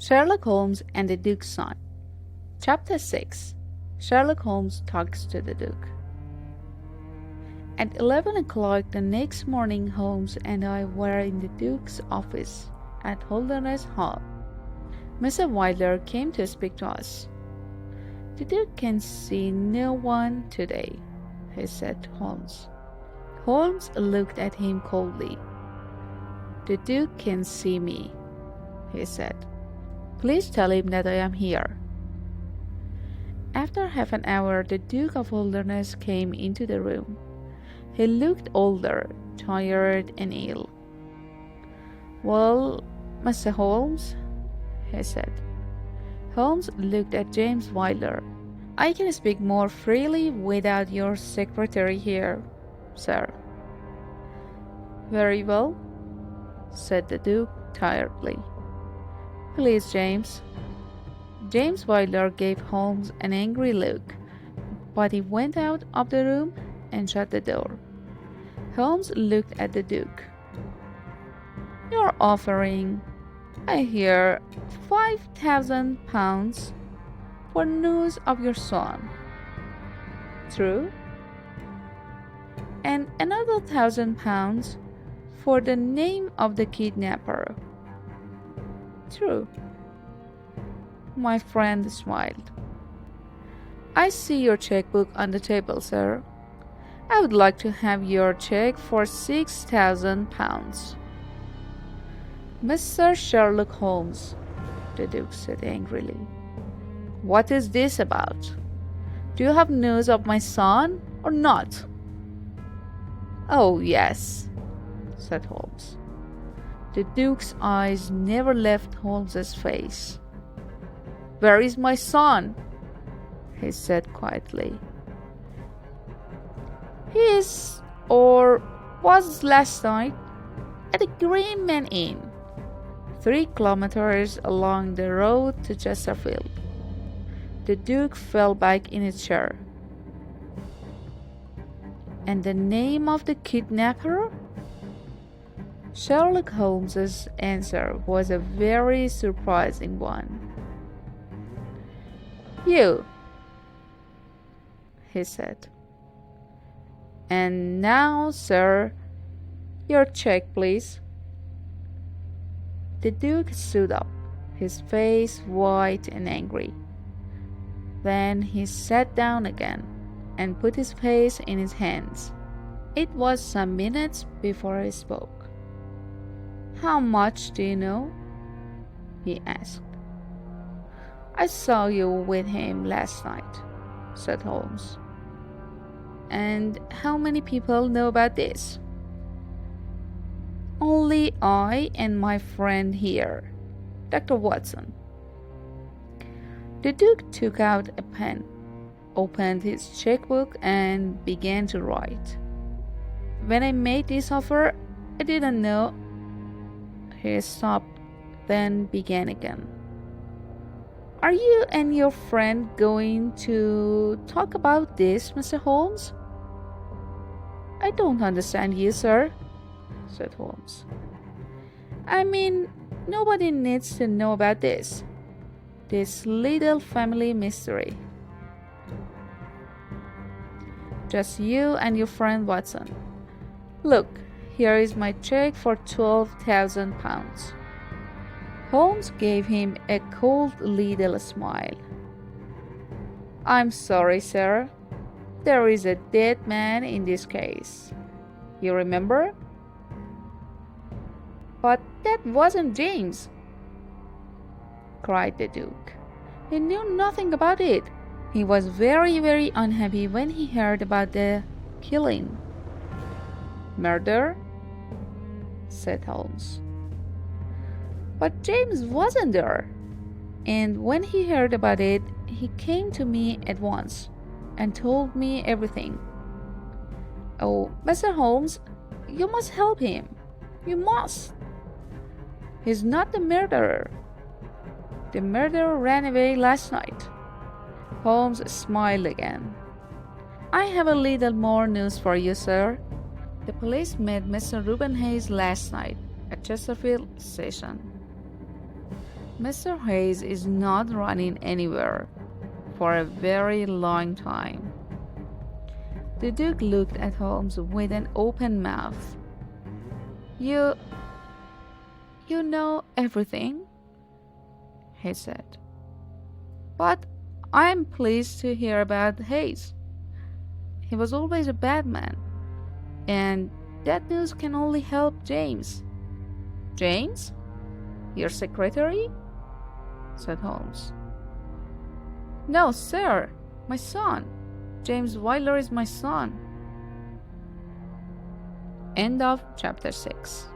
Sherlock Holmes and the Duke's Son. Chapter 6. Sherlock Holmes talks to the Duke. At 11 o'clock the next morning, Holmes and I were in the Duke's office at Holderness Hall. Mr. Wilder came to speak to us. "The Duke can see no one today," he said to Holmes. Holmes looked at him coldly. "The Duke can see me," he said. "Please tell him that I am here." After half an hour, the Duke of Holderness came into the room. He looked older, tired, and ill. "Well, Mr. Holmes," he said. Holmes looked at James Wilder. "I can speak more freely without your secretary here, sir." "Very well," said the Duke tiredly. "Please, James." James Wilder gave Holmes an angry look, but he went out of the room and shut the door. Holmes looked at the Duke. "You're offering, I hear, £5,000 for news of your son." "True." "And another £1,000 for the name of the kidnapper." "True." My friend smiled. "I see your checkbook on the table, sir. I would like to have your check for £6,000. "Mr. Sherlock Holmes," the Duke said angrily, "what is this about? Do you have news of my son or not?" "Oh, yes," said Holmes. The Duke's eyes never left Holmes's face. "Where is my son?" he said quietly. "He is, or was last night, at the Green Man Inn, 3 kilometers along the road to Chesterfield." The Duke fell back in his chair. "And the name of the kidnapper?" Sherlock Holmes's answer was a very surprising one. "You," he said. "And now, sir, your check, please." The Duke stood up, his face white and angry. Then he sat down again and put his face in his hands. It was some minutes before he spoke. "How much do you know?" he asked. "I saw you with him last night," said Holmes. "And how many people know about this?" "Only I and my friend here, Dr. Watson." The Duke took out a pen, opened his checkbook, and began to write. "When I made this offer, I didn't know—" He stopped, then began again. "Are you and your friend going to talk about this, Mr. Holmes?" "I don't understand you, sir," said Holmes. "I mean, nobody needs to know about this little family mystery. Just you and your friend Watson. Look, here is my check for £12,000. Holmes gave him a cold little smile. "I'm sorry, sir. There is a dead man in this case. You remember?" "But that wasn't James," cried the Duke. "He knew nothing about it. He was very, very unhappy when he heard about the killing." "Murder?" said Holmes. "But James wasn't there. And when he heard about it, he came to me at once and told me everything. Oh, Mr. Holmes, you must help him. You must. He's not the murderer. The murderer ran away last night." Holmes smiled again. "I have a little more news for you, sir. The police met Mr. Reuben Hayes last night at Chesterfield Station. Mr. Hayes is not running anywhere for a very long time. The Duke looked at Holmes with an open mouth. You know everything?" he said. "But I am pleased to hear about Hayes. He was always a bad man, and that news can only help James." "James? Your secretary?" said Holmes. "No, sir, my son. James Wilder is my son." End of chapter 6.